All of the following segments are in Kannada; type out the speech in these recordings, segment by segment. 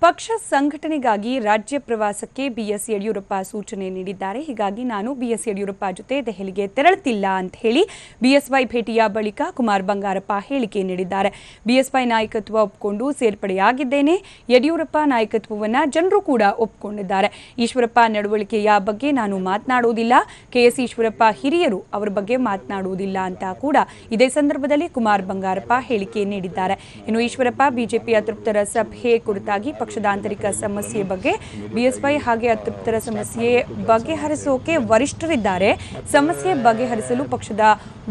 ಪಕ್ಷ ಸಂಘಟನೆಗಾಗಿ ರಾಜ್ಯ ಪ್ರವಾಸಕ್ಕೆ ಬಿಎಸ್ ಯಡಿಯೂರಪ್ಪ ಸೂಚನೆ ನೀಡಿದ್ದಾರೆ. ಹೀಗಾಗಿ ನಾನು ಬಿಎಸ್ ಯಡಿಯೂರಪ್ಪ ಜೊತೆ ದೆಹಲಿಗೆ ತೆರಳುತ್ತಿಲ್ಲ ಅಂತ ಹೇಳಿ ಬಿಎಸ್ವೈ ಭೇಟಿಯ ಬಳಿಕ ಕುಮಾರ್ ಬಂಗಾರಪ್ಪ ಹೇಳಿಕೆ ನೀಡಿದ್ದಾರೆ. ಬಿಎಸ್ವೈ ನಾಯಕತ್ವ ಒಪ್ಪಿಕೊಂಡು ಸೇರ್ಪಡೆಯಾಗಿದ್ದೇನೆ. ಯಡಿಯೂರಪ್ಪ ನಾಯಕತ್ವವನ್ನು ಜನರು ಕೂಡ ಒಪ್ಪಿಕೊಂಡಿದ್ದಾರೆ. ಈಶ್ವರಪ್ಪ ನಡವಳಿಕೆಯ ಬಗ್ಗೆ ನಾನು ಮಾತನಾಡುವುದಿಲ್ಲ. ಕೆಎಸ್ ಈಶ್ವರಪ್ಪ ಹಿರಿಯರು, ಅವರ ಬಗ್ಗೆ ಮಾತನಾಡುವುದಿಲ್ಲ ಅಂತ ಕೂಡ ಇದೇ ಸಂದರ್ಭದಲ್ಲಿ ಕುಮಾರ್ ಬಂಗಾರಪ್ಪ ಹೇಳಿಕೆ ನೀಡಿದ್ದಾರೆ. ಇನ್ನು ಈಶ್ವರಪ್ಪ ಬಿಜೆಪಿ ಅತೃಪ್ತರ ಸಭೆ ಕುರಿತಾಗಿ ಪಕ್ಷದ ಆಂತರಿಕ ಸಮಸ್ಯೆ ಬಗ್ಗೆ ಬಿಎಸ್ವೈ ಹಾಗೆ ಅತೃಪ್ತರ ಸಮಸ್ಯೆ ಬಗೆಹರಿಸೋಕೆ ವರಿಷ್ಠರಿದ್ದಾರೆ, ಸಮಸ್ಯೆ ಬಗೆಹರಿಸಲು ಪಕ್ಷದ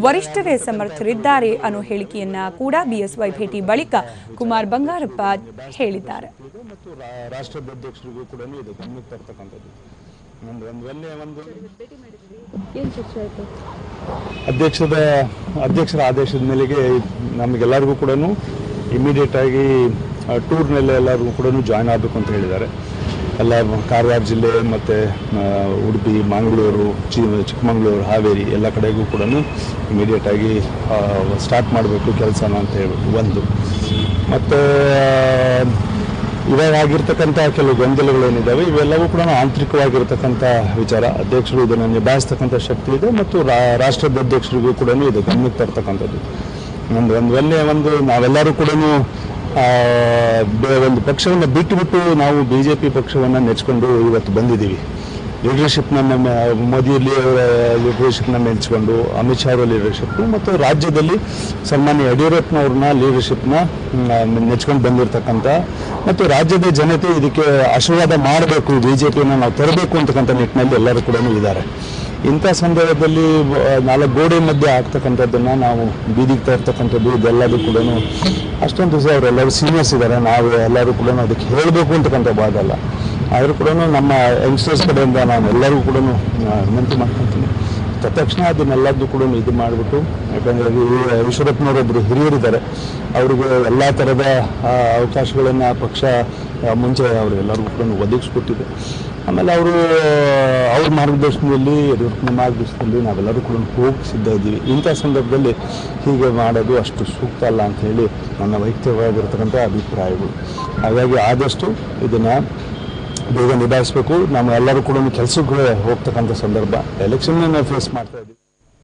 ವರಿಷ್ಠರೇ ಸಮರ್ಥರಿದ್ದಾರೆ ಅನ್ನೋ ಹೇಳಿಕೆಯನ್ನ ಕೂಡ ಬಿಎಸ್ವೈ ಭೇಟಿ ಬಳಿಕ ಕುಮಾರ್ ಬಂಗಾರಪ್ಪ ಹೇಳಿದ್ದಾರೆ. ರಾಷ್ಟ್ರಾಧ್ಯಕ್ಷರಿಗೂ ಕೂಡ ಇದು ಗಮನಕ್ಕೆ ತರ್ತಕ್ಕಂಥದ್ದು. ಅಧ್ಯಕ್ಷರ ಆದೇಶದ ಮೇಲೆಗೆ ನಮಗೆಲ್ಲರಿಗೂ ಕೂಡ ಇಮಿಡಿಯೇಟ್ ಆಗಿ ಟೂರ್ನಲ್ಲಿ ಎಲ್ಲರಿಗೂ ಕೂಡ ಜಾಯ್ನ್ ಆಗಬೇಕು ಅಂತ ಹೇಳಿದ್ದಾರೆ. ಎಲ್ಲ ಕಾರವಾರ ಜಿಲ್ಲೆ ಮತ್ತು ಉಡುಪಿ, ಮಂಗಳೂರು, ಚಿಕ್ಕಮಗಳೂರು, ಹಾವೇರಿ ಎಲ್ಲ ಕಡೆಗೂ ಕೂಡ ಇಮಿಡಿಯೇಟ್ ಆಗಿ ಸ್ಟಾರ್ಟ್ ಮಾಡಬೇಕು ಕೆಲಸನ ಅಂತ ಹೇಳ್ಬಿಟ್ಟು ಒಂದು. ಮತ್ತು ಇವಾಗ ಆಗಿರ್ತಕ್ಕಂಥ ಕೆಲವು ಗೊಂದಲಗಳೇನಿದ್ದಾವೆ ಇವೆಲ್ಲವೂ ಕೂಡ ಆಂತರಿಕವಾಗಿರ್ತಕ್ಕಂಥ ವಿಚಾರ. ಅಧ್ಯಕ್ಷರು ಇದನ್ನು ನಿಭಾಯಿಸ್ತಕ್ಕಂಥ ಶಕ್ತಿ ಇದೆ ಮತ್ತು ರಾಷ್ಟ್ರದ ಅಧ್ಯಕ್ಷರಿಗೂ ಕೂಡ ಇದು ಗಮನಕ್ಕೆ ತರ್ತಕ್ಕಂಥದ್ದು. ಒಂದು ನಾವೆಲ್ಲರೂ ಕೂಡ ಒಂದು ಪಕ್ಷವನ್ನು ಬಿಟ್ಟು ನಾವು ಬಿಜೆಪಿ ಪಕ್ಷವನ್ನು ನೆಚ್ಕೊಂಡು ಇವತ್ತು ಬಂದಿದ್ದೀವಿ. ಲೀಡರ್ಶಿಪ್ನ ಮೋದಿಯಲ್ಲಿ ಲೀಡರ್ಶಿಪ್ನ ನೆಚ್ಕೊಂಡು, ಅಮಿತ್ ಶಾ ಅವರ ಲೀಡರ್ಶಿಪ್ ಮತ್ತು ರಾಜ್ಯದಲ್ಲಿ ಸನ್ಮಾನ್ಯ ಯಡಿಯೂರಪ್ಪನವ್ರನ್ನ ಲೀಡರ್ಶಿಪ್ನ ನೆಚ್ಕೊಂಡು ಬಂದಿರತಕ್ಕಂಥ ಮತ್ತು ರಾಜ್ಯದ ಜನತೆ ಇದಕ್ಕೆ ಆಶೀರ್ವಾದ ಮಾಡಬೇಕು, ಬಿಜೆಪಿಯನ್ನು ನಾವು ತರಬೇಕು ಅಂತಕ್ಕಂಥ ನಿಟ್ಟಿನಲ್ಲಿ ಎಲ್ಲರೂ ಕೂಡ ಇದ್ದಾರೆ. ಇಂಥ ಸಂದರ್ಭದಲ್ಲಿ 4 ಗೋಡೆ ಮಧ್ಯೆ ಆಗ್ತಕ್ಕಂಥದ್ದನ್ನು ನಾವು ಬೀದಿಗೆ ತರ್ತಕ್ಕಂಥದ್ದು ಇದೆಲ್ಲದೂ ಕೂಡ ಅಷ್ಟೊಂದು ದಿವಸ ಅವರೆಲ್ಲರೂ ಸೀನಿಯರ್ಸ್ ಇದ್ದಾರೆ. ನಾವು ಎಲ್ಲರೂ ಕೂಡ ಅದಕ್ಕೆ ಹೇಳಬೇಕು ಅಂತಕ್ಕಂಥ ಭಾಗಲ್ಲ. ಆದರೂ ಕೂಡ ನಮ್ಮ ಯಂಗ್ಸ್ಟರ್ಸ್ ಕಡೆಯಿಂದ ನಾನು ಎಲ್ಲರಿಗೂ ಕೂಡ ವಿನಂತಿ ಮಾಡ್ಕೊತೀನಿ, ತಕ್ಷಣ ಅದನ್ನೆಲ್ಲದೂ ಕೂಡ ಇದು ಮಾಡಿಬಿಟ್ಟು, ಯಾಕಂದರೆ ಈಶ್ವರಪ್ಪನವರೊಬ್ಬರು ಹಿರಿಯರಿದ್ದಾರೆ, ಅವ್ರಿಗೆ ಎಲ್ಲ ಥರದ ಅವಕಾಶಗಳನ್ನು ಪಕ್ಷ ಮುಂಚೆ ಅವರೆಲ್ಲರಿಗೂ ಕೂಡ ಒದಗಿಸ್ಕೊಟ್ಟಿದೆ. ಆಮೇಲೆ ಅವ್ರ ಮಾರ್ಗದರ್ಶನದಲ್ಲಿ, ಯಡಿಯೂರಪ್ಪನ ಮಾರ್ಗದರ್ಶನದಲ್ಲಿ ನಾವೆಲ್ಲರೂ ಕೂಡ ಹೋಗಿ ಸಿದ್ಧ ಇದ್ದೀವಿ. ಇಂಥ ಸಂದರ್ಭದಲ್ಲಿ ಹೀಗೆ ಮಾಡೋದು ಅಷ್ಟು ಸೂಕ್ತ ಅಲ್ಲ ಅಂತ ಹೇಳಿ ನನ್ನ ವೈಯಕ್ತಿಕವಾಗಿರ್ತಕ್ಕಂಥ ಅಭಿಪ್ರಾಯಗಳು. ಹಾಗಾಗಿ ಆದಷ್ಟು ಇದನ್ನು ಬೇಗ ನಿಭಾಯಿಸಬೇಕು. ನಾವು ಎಲ್ಲರೂ ಕೂಡ ಕೆಲಸಕ್ಕೆ ಹೋಗ್ತಕ್ಕಂಥ ಸಂದರ್ಭ, ಎಲೆಕ್ಷನ್ನ ಫೇಸ್ ಮಾಡ್ತಾ ಇದ್ದೀವಿ.